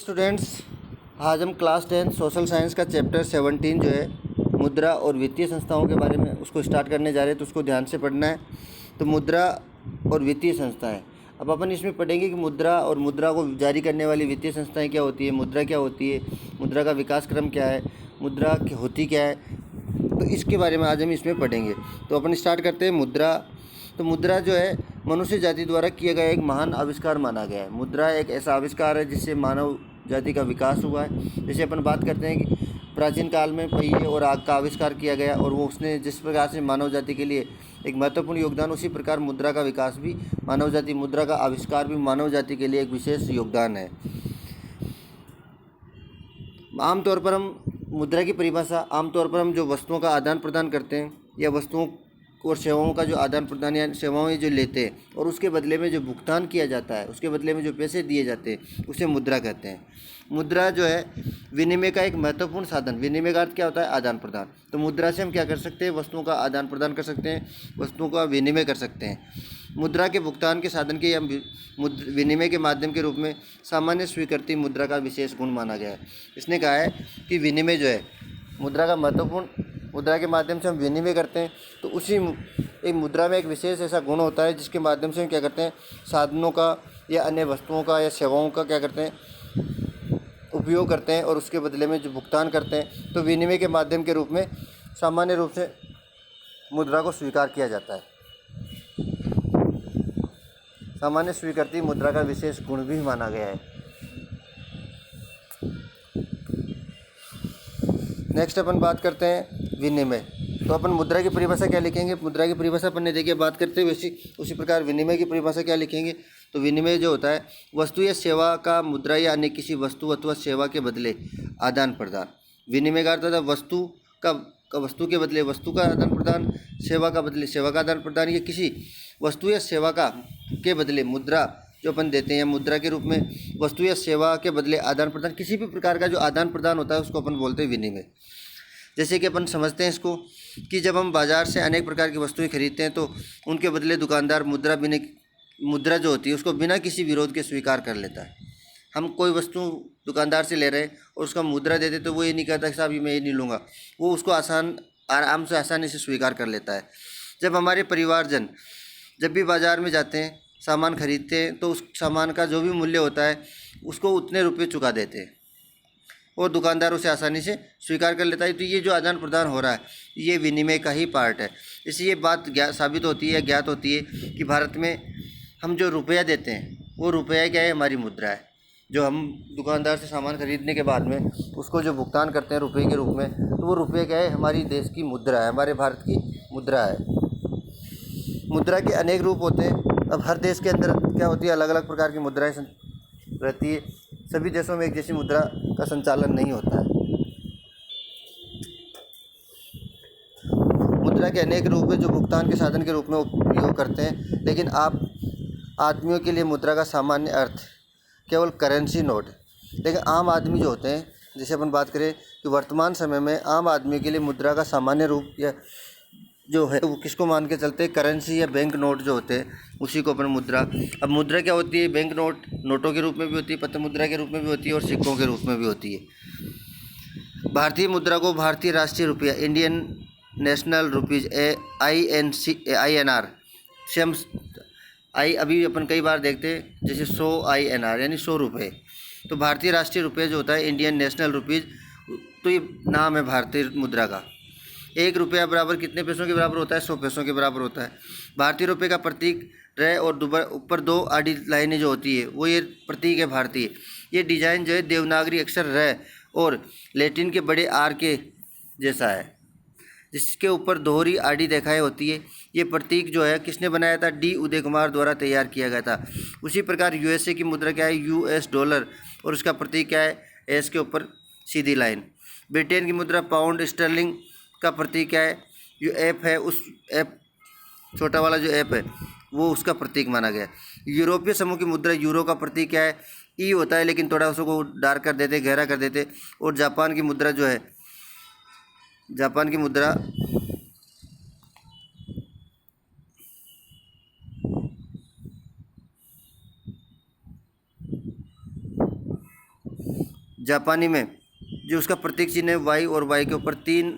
Students, आज हम class 10 social science का चैप्टर 17 जो है मुद्रा और वित्तीय संस्थाओं के बारे में उसको स्टार्ट करने जा रहे हैं। तो उसको ध्यान से पढ़ना है। तो मुद्रा और वित्तीय संस्थाएं, अब अपन इसमें पढ़ेंगे कि मुद्रा और मुद्रा को जारी करने वाली वित्तीय संस्थाएं क्या होती है, मुद्रा क्या होती है, मुद्रा का विकास क्रम क्या है, मुद्रा होती क्या है। तो इसके बारे में आज हम इसमें पढ़ेंगे। तो अपन स्टार्ट करते हैं। मुद्रा, तो मुद्रा जो है मनुष्य जाति द्वारा किया गया एक महान आविष्कार माना गया है। मुद्रा एक ऐसा आविष्कार है जिससे मानव जाति का विकास हुआ है। जैसे अपन बात करते हैं कि प्राचीन काल में पहिए और आग का आविष्कार किया गया और वो उसने जिस प्रकार से मानव जाति के लिए एक महत्वपूर्ण योगदान, उसी प्रकार मुद्रा का विकास भी मानव जाति, मुद्रा का आविष्कार भी मानव जाति के लिए एक विशेष योगदान है। आमतौर पर हम मुद्रा की परिभाषा, आमतौर पर हम जो वस्तुओं का आदान प्रदान करते हैं या वस्तुओं और सेवाओं का जो आदान प्रदान या सेवाएं जो लेते हैं और उसके बदले में जो भुगतान किया जाता है, उसके बदले में जो पैसे दिए जाते हैं, उसे मुद्रा कहते हैं। मुद्रा जो है विनिमय का एक महत्वपूर्ण साधन। विनिमय का अर्थ क्या होता है? आदान प्रदान। तो मुद्रा से हम क्या कर सकते हैं? वस्तुओं का आदान प्रदान कर सकते हैं, वस्तुओं का विनिमय कर सकते हैं। मुद्रा के भुगतान के साधन के या विनिमय के माध्यम के रूप में सामान्य स्वीकृति मुद्रा का विशेष गुण माना गया है। इसने कहा है कि विनिमय जो है मुद्रा का महत्वपूर्ण, मुद्रा के माध्यम से हम विनिमय करते हैं। तो उसी एक मुद्रा में एक विशेष ऐसा गुण होता है जिसके माध्यम से हम क्या करते हैं? साधनों का या अन्य वस्तुओं का या सेवाओं का क्या करते हैं? उपयोग करते हैं और उसके बदले में जो भुगतान करते हैं। तो विनिमय के माध्यम के रूप में सामान्य रूप से मुद्रा को स्वीकार किया जाता है। सामान्य स्वीकृति मुद्रा का विशेष गुण भी माना गया है। नेक्स्ट अपन बात करते हैं विनिमय। तो अपन मुद्रा की परिभाषा क्या लिखेंगे? मुद्रा की परिभाषा अपन ने देखिए, बात करते हुए उसी प्रकार विनिमय की परिभाषा क्या लिखेंगे? तो विनिमय जो होता है वस्तु या सेवा का मुद्रा या अन्य किसी वस्तु अथवा सेवा के बदले आदान प्रदान। विनिमय का अर्थ होता है वस्तु के बदले वस्तु का आदान प्रदान, सेवा का बदले सेवा का आदान प्रदान, या किसी वस्तु या सेवा के बदले मुद्रा जो अपन देते हैं, मुद्रा के रूप में वस्तु या सेवा के बदले आदान प्रदान, किसी भी प्रकार का जो आदान प्रदान होता है उसको अपन बोलते हैं विनिमय। जैसे कि अपन समझते हैं इसको कि जब हम बाज़ार से अनेक प्रकार की वस्तुएं खरीदते हैं तो उनके बदले दुकानदार मुद्रा जो होती है उसको बिना किसी विरोध के स्वीकार कर लेता है। हम कोई वस्तु दुकानदार से ले रहे हैं और उसका मुद्रा देते तो वो ये नहीं कहता कि साहब ये मैं ये नहीं लूँगा, वो उसको आराम से आसानी से स्वीकार कर लेता है। जब हमारे परिवारजन जब भी बाज़ार में जाते हैं, सामान खरीदते हैं, तो उस सामान का जो भी मूल्य होता है उसको उतने रुपये चुका देते हैं और दुकानदार उसे आसानी से स्वीकार कर लेता है। तो ये जो आदान प्रदान हो रहा है ये विनिमय का ही पार्ट है। इससे ये बात साबित होती है, ज्ञात होती है कि भारत में हम जो रुपया देते हैं वो रुपया क्या है? हमारी मुद्रा है। जो हम दुकानदार से सामान खरीदने के बाद में उसको जो भुगतान करते हैं रुपये के रूप में, तो वो रुपये क्या है? हमारी देश की मुद्रा है, हमारे भारत की मुद्रा है। मुद्रा के अनेक रूप होते हैं। अब हर देश के अंदर क्या होती है? अलग अलग प्रकार की मुद्राएं रहती है। सभी देशों में एक जैसी मुद्रा का संचालन नहीं होता है। मुद्रा के अनेक रूप हैं जो भुगतान के साधन के रूप में उपयोग करते हैं, लेकिन आप आदमियों के लिए मुद्रा का सामान्य अर्थ केवल करेंसी नोट है। लेकिन आम आदमी जो होते हैं, जैसे अपन बात करें कि वर्तमान समय में आम आदमी के लिए मुद्रा का सामान्य रूप या जो है वो किसको मान के चलते हैं? करेंसी या बैंक नोट जो होते हैं उसी को अपन मुद्रा। अब मुद्रा क्या होती है? बैंक नोट नोटों के रूप में भी होती है, पत्र मुद्रा के रूप में भी होती है और सिक्कों के रूप में भी होती है। भारतीय मुद्रा को भारतीय राष्ट्रीय रुपया, इंडियन नेशनल रुपीज़, INR से हम अभी अपन कई बार देखते हैं जैसे 100 INR यानी 100 रुपये। तो भारतीय राष्ट्रीय रुपये जो होता है इंडियन नेशनल रुपीज़, तो ये नाम है भारतीय मुद्रा का। 1 रुपया बराबर कितने पैसों के बराबर होता है? 100 पैसों के बराबर होता है। भारतीय रुपये का प्रतीक र और ऊपर 2 आड़ी लाइनें जो होती है वो ये प्रतीक है भारतीय। ये डिजाइन जो है देवनागरी अक्षर र और लैटिन के बड़े आर के जैसा है, जिसके ऊपर दोहरी आड़ी दिखाई होती है। ये प्रतीक जो है किसने बनाया था? D उदय कुमार द्वारा तैयार किया गया था। उसी प्रकार USA की मुद्रा क्या है? US डॉलर, और उसका प्रतीक क्या है? S के ऊपर सीधी लाइन। ब्रिटेन की मुद्रा पाउंड स्टर्लिंग का प्रतीक क्या है? जो ऐप है, उस ऐप छोटा वाला जो ऐप है वो उसका प्रतीक माना गया। यूरोपीय समूह की मुद्रा यूरो का प्रतीक क्या है? E होता है, लेकिन थोड़ा उसको डार्क कर देते, गहरा कर देते। और जापान की मुद्रा जो है, जापान की मुद्रा जापानी में जो उसका प्रतीक चिन्ह है वाई, और वाई के ऊपर 3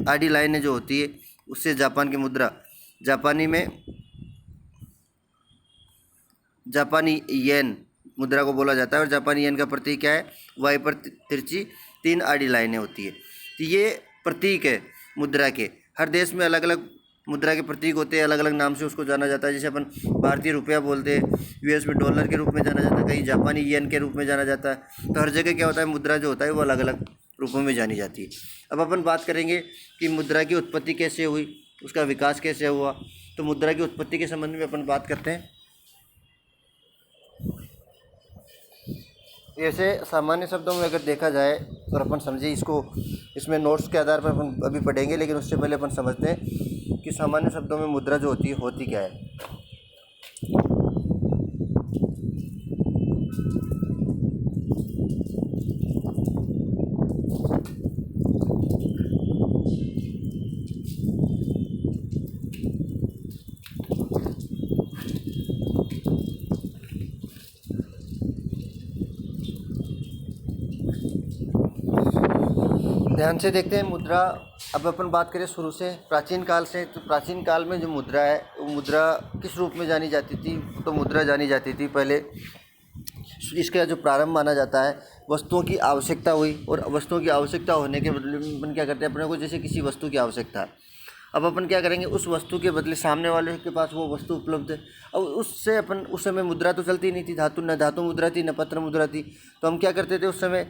आडी लाइनें जो होती है, उससे जापान की मुद्रा, जापानी में जापानी येन मुद्रा को बोला जाता है। और जापानी येन का प्रतीक क्या है? वाई पर तिरछी 3 आडी लाइनें होती है। तो ये प्रतीक है मुद्रा के। हर देश में अलग अलग मुद्रा के प्रतीक होते हैं, अलग अलग नाम से उसको जाना जाता है। जैसे अपन भारतीय रुपया बोलते हैं, यूएस में डॉलर के रूप में जाना जाता है, कहीं जापानी येन के रूप में जाना जाता है। तो हर जगह क्या होता है, मुद्रा जो होता है वो अलग अलग रूपों में जानी जाती है। अब अपन बात करेंगे कि मुद्रा की उत्पत्ति कैसे हुई, उसका विकास कैसे हुआ। तो मुद्रा की उत्पत्ति के संबंध में अपन बात करते हैं। ऐसे सामान्य शब्दों में अगर देखा जाए और अपन समझे इसको, इसमें नोट्स के आधार पर अपन अभी पढ़ेंगे, लेकिन उससे पहले अपन समझते हैं कि सामान्य शब्दों में मुद्रा जो होती क्या है। ध्यान से देखते हैं मुद्रा। अब अपन बात करें शुरू से, प्राचीन काल से। तो प्राचीन काल में जो मुद्रा है, वो मुद्रा किस रूप में जानी जाती थी? तो मुद्रा जानी जाती थी पहले, इसका जो प्रारंभ माना जाता है, वस्तुओं की आवश्यकता हुई, और वस्तुओं की आवश्यकता होने के बदले में अपन क्या करते हैं, अपने को जैसे किसी वस्तु की आवश्यकता है, अब अपन क्या करेंगे, उस वस्तु के बदले सामने वाले के पास वो वस्तु उपलब्ध है। अब उससे अपन, उस समय मुद्रा तो चलती नहीं थी, न धातु मुद्रा थी, न पत्र मुद्रा थी। तो हम क्या करते थे, उस समय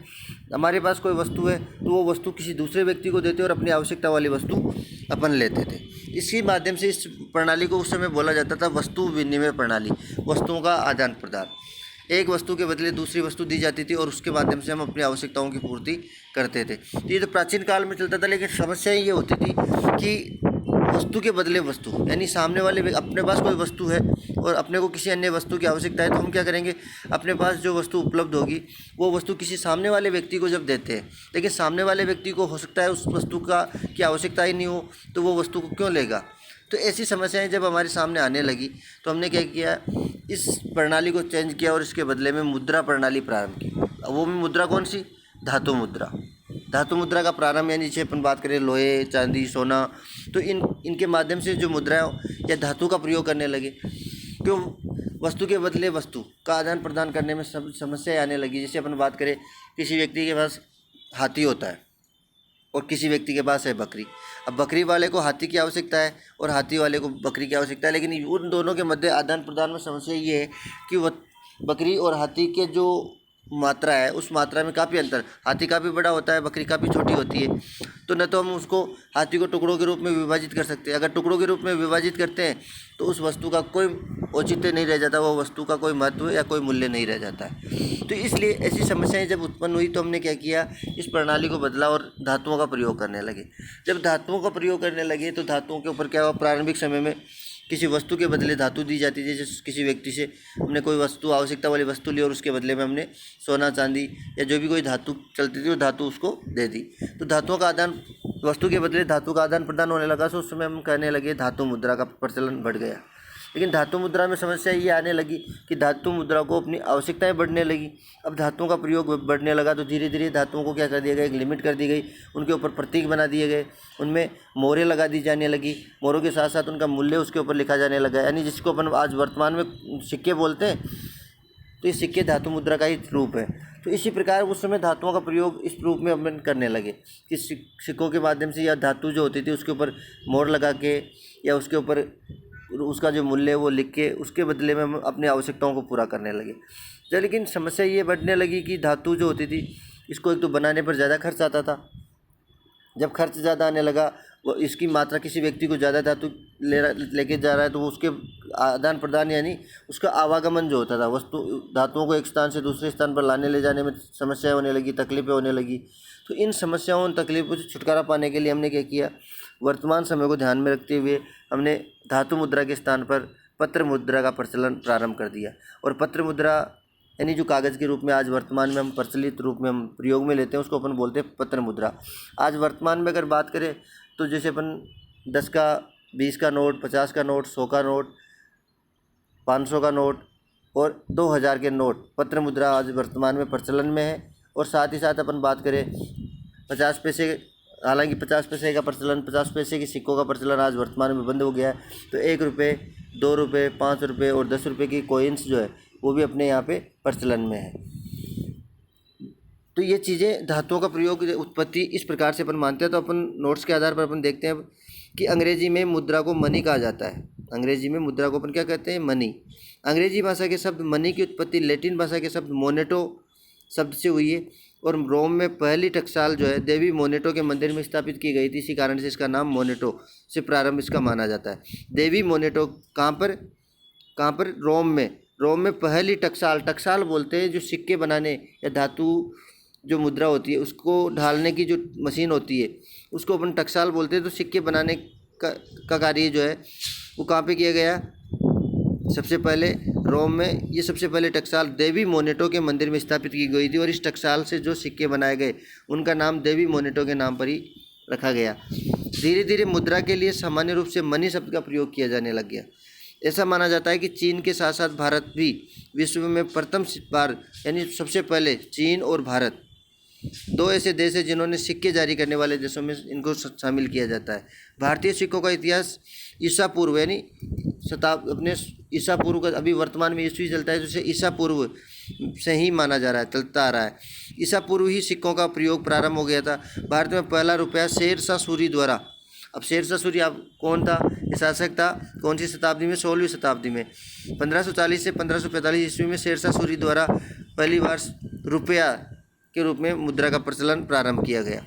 हमारे पास कोई वस्तु है तो वो वस्तु किसी दूसरे व्यक्ति को देते और अपनी आवश्यकता वाली वस्तु अपन लेते थे। इसी माध्यम से इस प्रणाली को उस समय बोला जाता था वस्तु विनिमय प्रणाली, वस्तुओं का आदान प्रदान। एक वस्तु के बदले दूसरी वस्तु दी जाती थी और उसके माध्यम से हम अपनी आवश्यकताओं की पूर्ति करते थे। तो ये तो प्राचीन काल में चलता था, लेकिन समस्या ये होती थी कि वस्तु के बदले वस्तु, यानी सामने वाले, अपने पास कोई वस्तु है और अपने को किसी अन्य वस्तु की आवश्यकता है, तो हम क्या करेंगे, अपने पास जो वस्तु उपलब्ध होगी वो वस्तु किसी सामने वाले व्यक्ति को जब देते हैं, लेकिन सामने वाले व्यक्ति को हो सकता है उस वस्तु की आवश्यकता ही नहीं हो, तो वो वस्तु को क्यों लेगा। तो ऐसी समस्याएं जब हमारे सामने आने लगी, तो हमने क्या किया, इस प्रणाली को चेंज किया और इसके बदले में मुद्रा प्रणाली प्रारंभ की। वो भी मुद्रा कौन सी? धातु मुद्रा। धातु मुद्रा का प्रारंभ, यानी जैसे अपन बात करें लोहे, चांदी, सोना, तो इनके माध्यम से जो मुद्रा या धातु का प्रयोग करने लगे। क्यों? वस्तु के बदले वस्तु का आदान प्रदान करने में सब समस्याएं आने लगी। जैसे अपन बात करें, किसी व्यक्ति के पास हाथी होता है और किसी व्यक्ति के पास है बकरी। अब बकरी वाले को हाथी की आवश्यकता है और हाथी वाले को बकरी की आवश्यकता है, लेकिन उन दोनों के मध्य आदान प्रदान में समस्या ये है कि वह बकरी और हाथी के जो मात्रा है, उस मात्रा में काफ़ी अंतर, हाथी काफ़ी बड़ा होता है, बकरी काफ़ी छोटी होती है। तो न तो हम उसको हाथी को टुकड़ों के रूप में विभाजित कर सकते हैं। अगर टुकड़ों के रूप में विभाजित करते हैं तो उस वस्तु का कोई औचित्य नहीं रह जाता, वो वस्तु का कोई महत्व या कोई मूल्य नहीं रह जाता है। तो इसलिए ऐसी समस्याएं जब उत्पन्न हुई, तो हमने क्या किया, इस प्रणाली को बदला और धातुओं का प्रयोग करने लगे। जब धातुओं का प्रयोग करने लगे तो धातुओं के ऊपर क्या हुआ, प्रारंभिक समय में किसी वस्तु के बदले धातु दी जाती थी। जैसे किसी व्यक्ति से हमने कोई वस्तु, आवश्यकता वाली वस्तु ली और उसके बदले में हमने सोना, चांदी या जो भी कोई धातु चलती थी वो धातु उसको दे दी। तो धातुओं का आदान, वस्तु के बदले धातु का आदान प्रदान होने लगा। तो उस समय हम कहने लगे धातु मुद्रा का प्रचलन बढ़ गया। लेकिन धातु मुद्रा में समस्या ये आने लगी कि धातु मुद्रा को अपनी आवश्यकताएं बढ़ने लगी। अब धातुओं का प्रयोग बढ़ने लगा तो धीरे धीरे धातुओं को क्या कर दिया गया, एक लिमिट कर दी गई, उनके ऊपर प्रतीक बना दिए गए, उनमें मोहरें लगा दी जाने लगी। मोहरों के साथ साथ उनका मूल्य उसके ऊपर लिखा जाने लगा, यानी जिसको अपन आज वर्तमान में सिक्के बोलते हैं, तो ये सिक्के धातु मुद्रा का ही रूप है। तो इसी प्रकार उस समय धातुओं का प्रयोग इस रूप में अपन करने लगे कि सिक्कों के माध्यम से या धातु जो होती थी उसके ऊपर मोहर लगा के या उसके ऊपर उसका जो मूल्य है वो लिख के उसके बदले में हम अपनी आवश्यकताओं को पूरा करने लगे। जब लेकिन समस्या ये बढ़ने लगी कि धातु जो होती थी, इसको एक तो बनाने पर ज़्यादा खर्च आता था। जब खर्च ज़्यादा आने लगा, वो इसकी मात्रा, किसी व्यक्ति को ज़्यादा धातु लेके जा रहा है तो वो उसके आदान प्रदान, यानी उसका आवागमन जो होता था, वस्तु धातुओं को एक स्थान से दूसरे स्थान पर लाने ले जाने में समस्याएं होने लगी, तकलीफें होने लगी। तो इन समस्याओं, तकलीफों से छुटकारा पाने के लिए हमने क्या किया, वर्तमान समय को ध्यान में रखते हुए हमने धातु मुद्रा के स्थान पर पत्र मुद्रा का प्रचलन प्रारंभ कर दिया। और पत्र मुद्रा यानी जो कागज़ के रूप में आज वर्तमान में हम प्रचलित रूप में हम प्रयोग में लेते हैं, उसको अपन बोलते हैं पत्र मुद्रा। आज वर्तमान में अगर बात करें तो जैसे अपन 10 का, 20 का नोट, 50 का नोट, 100 का नोट, 500 का नोट और 2000 के नोट, पत्र मुद्रा आज वर्तमान में प्रचलन में है और साथ ही साथ अपन बात करें 50 पैसे, हालांकि 50 पैसे का प्रचलन, 50 पैसे के सिक्कों का प्रचलन आज वर्तमान में बंद हो गया है। तो 1 रुपये, 2 रुपये, 5 रुपये और 10 रुपये की कॉइन्स जो है वो भी अपने यहाँ पे प्रचलन में है। तो ये चीज़ें, धातुओं का प्रयोग, उत्पत्ति इस प्रकार से अपन मानते हैं। तो अपन नोट्स के आधार पर अपन देखते हैं कि अंग्रेजी में मुद्रा को मनी कहा जाता है। अंग्रेजी में मुद्रा को अपन क्या कहते हैं? मनी। अंग्रेजी भाषा के शब्द मनी की उत्पत्ति लैटिन भाषा के शब्द मोनेटो शब्द से हुई है और रोम में पहली टकसाल जो है देवी मोनेटो के मंदिर में स्थापित की गई थी। इसी कारण से इसका नाम मोनेटो से प्रारंभ इसका माना जाता है। देवी मोनेटो कहाँ पर? रोम में पहली टकसाल बोलते हैं जो सिक्के बनाने या धातु जो मुद्रा होती है उसको ढालने की जो मशीन होती है उसको अपन टकसाल बोलते हैं। तो सिक्के बनाने का कार्य जो है वो कहाँ पे किया गया? सबसे पहले रोम में ये सबसे पहले टकसाल देवी मोनेटो के मंदिर में स्थापित की गई थी और इस टकसाल से जो सिक्के बनाए गए उनका नाम देवी मोनेटो के नाम पर ही रखा गया। धीरे धीरे मुद्रा के लिए सामान्य रूप से मनी शब्द का प्रयोग किया जाने लग गया। ऐसा माना जाता है कि चीन के साथ साथ भारत भी विश्व में प्रथम बार, यानी सबसे पहले चीन और भारत दो ऐसे देश हैं जिन्होंने सिक्के जारी करने वाले देशों में इनको शामिल किया जाता है। भारतीय सिक्कों का इतिहास ईसा पूर्व, यानी अपने ईसा पूर्व का, अभी वर्तमान में ईस्वी चलता है तो इसे ईसा पूर्व से ही माना जा रहा है, चलता आ रहा है। ईसा पूर्व ही सिक्कों का प्रयोग प्रारंभ हो गया था। भारत में पहला रुपया शेरशाह सूरी द्वारा, अब शेरशाह सूरी अब कौन था? ये शासक था कौन सी शताब्दी में? 16वीं शताब्दी में। 1540 से 1545 ईस्वी में शेरशाह सूरी द्वारा पहली बार रुपया के रूप में मुद्रा का प्रचलन प्रारंभ किया गया।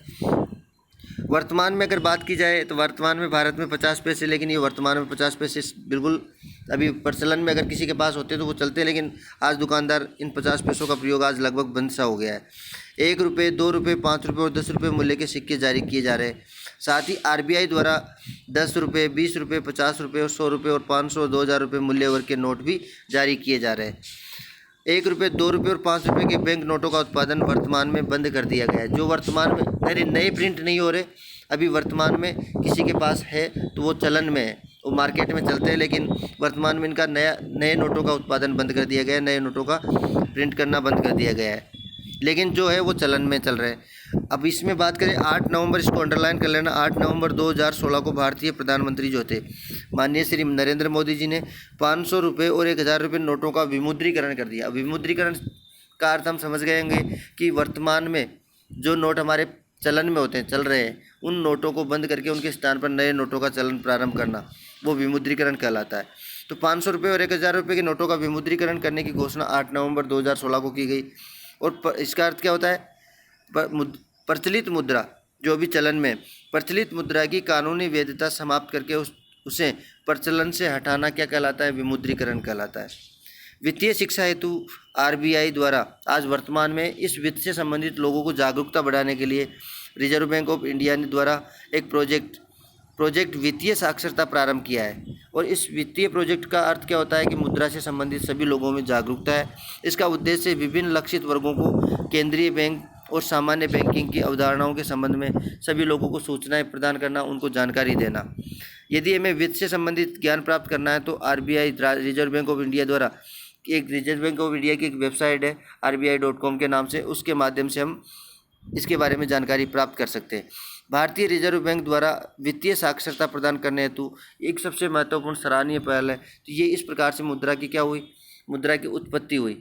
वर्तमान में अगर बात की जाए तो वर्तमान में भारत में 50 पैसे, लेकिन ये वर्तमान में 50 पैसे बिल्कुल अभी प्रचलन में अगर किसी के पास होते तो वो चलते, लेकिन आज दुकानदार इन 50 पैसों का प्रयोग आज लगभग बंद सा हो गया है। 1 रुपये, 2 रुपये, 5 रुपये और 10 रुपये मूल्य के सिक्के जारी किए जा रहे हैं। साथ ही आरबीआई द्वारा 10 रुपये, 20 रुपये, 50 रुपये और 100 रुपये और 500 और 2000 रुपये मूल्य वर्ग के नोट भी जारी किए जा रहे हैं। 1 रुपये, 2 रुपये और 5 रुपये के बैंक नोटों का उत्पादन वर्तमान में बंद कर दिया गया है। जो वर्तमान में नए प्रिंट नहीं हो रहे, अभी वर्तमान में किसी के पास है तो वो चलन में है, वो मार्केट में चलते हैं, लेकिन वर्तमान में इनका नए नोटों का उत्पादन बंद कर दिया गया है, नए नोटों का प्रिंट करना बंद कर दिया गया है, लेकिन जो है वो चलन में चल रहे हैं। अब इसमें बात करें 8 नवंबर, इसको अंडरलाइन कर लेना, 8 नवंबर 2016 को भारतीय प्रधानमंत्री जो थे माननीय श्री नरेंद्र मोदी जी ने 500 रुपये और 1000 रुपये नोटों का विमुद्रीकरण कर दिया। विमुद्रीकरण का अर्थ हम समझ गए होंगे कि वर्तमान में जो नोट हमारे चलन में होते हैं, चल रहे हैं, उन नोटों को बंद करके उनके स्थान पर नए नोटों का चलन प्रारंभ करना, वो विमुद्रीकरण कहलाता है। तो 500 रुपये और 1000 रुपये के नोटों का विमुद्रीकरण करने की घोषणा 8 नवंबर 2016 को की गई। और इसका अर्थ क्या होता है? प्रचलित मुद्रा जो अभी चलन में, प्रचलित मुद्रा की कानूनी वैधता समाप्त करके उसे प्रचलन से हटाना क्या कहलाता है? विमुद्रीकरण कहलाता है। वित्तीय शिक्षा हेतु आरबीआई द्वारा आज वर्तमान में इस वित्त से संबंधित लोगों को जागरूकता बढ़ाने के लिए रिजर्व बैंक ऑफ इंडिया ने द्वारा एक प्रोजेक्ट वित्तीय साक्षरता प्रारंभ किया है। और इस वित्तीय प्रोजेक्ट का अर्थ क्या होता है कि मुद्रा से संबंधित सभी लोगों में जागरूकता है। इसका उद्देश्य विभिन्न लक्षित वर्गों को केंद्रीय बैंक और सामान्य बैंकिंग की अवधारणाओं के संबंध में सभी लोगों को सूचनाएं प्रदान करना, उनको जानकारी देना। यदि हमें वित्त से संबंधित ज्ञान प्राप्त करना है तो RBI, reserve bank of India द्वारा एक रिजर्व बैंक ऑफ इंडिया की एक वेबसाइट है RBI.com के नाम से, उसके माध्यम से हम इसके बारे में जानकारी प्राप्त कर सकते हैं। भारतीय रिजर्व बैंक द्वारा वित्तीय साक्षरता प्रदान करने हेतु एक सबसे महत्वपूर्ण सराहनीय पहल है। तो ये इस प्रकार से मुद्रा की क्या हुई? मुद्रा की उत्पत्ति हुई।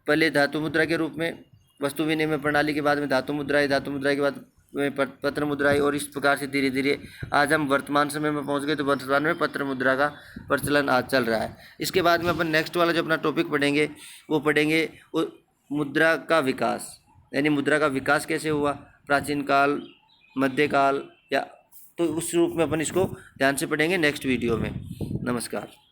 पहले धातु मुद्रा के रूप में वस्तु विनिमय प्रणाली के बाद में धातु मुद्रा आई, धातु मुद्रा के बाद में पत्र मुद्रा आई, और इस प्रकार से धीरे धीरे आज हम वर्तमान समय में पहुंच गए। तो वर्तमान में पत्र मुद्रा का प्रचलन आज चल रहा है। इसके बाद में अपन नेक्स्ट वाला जो अपना टॉपिक पढ़ेंगे वो पढ़ेंगे मुद्रा का विकास, यानी मुद्रा का विकास कैसे हुआ, प्राचीन काल, मध्यकाल, या तो उस रूप में अपन इसको ध्यान से पढ़ेंगे नेक्स्ट वीडियो में। नमस्कार।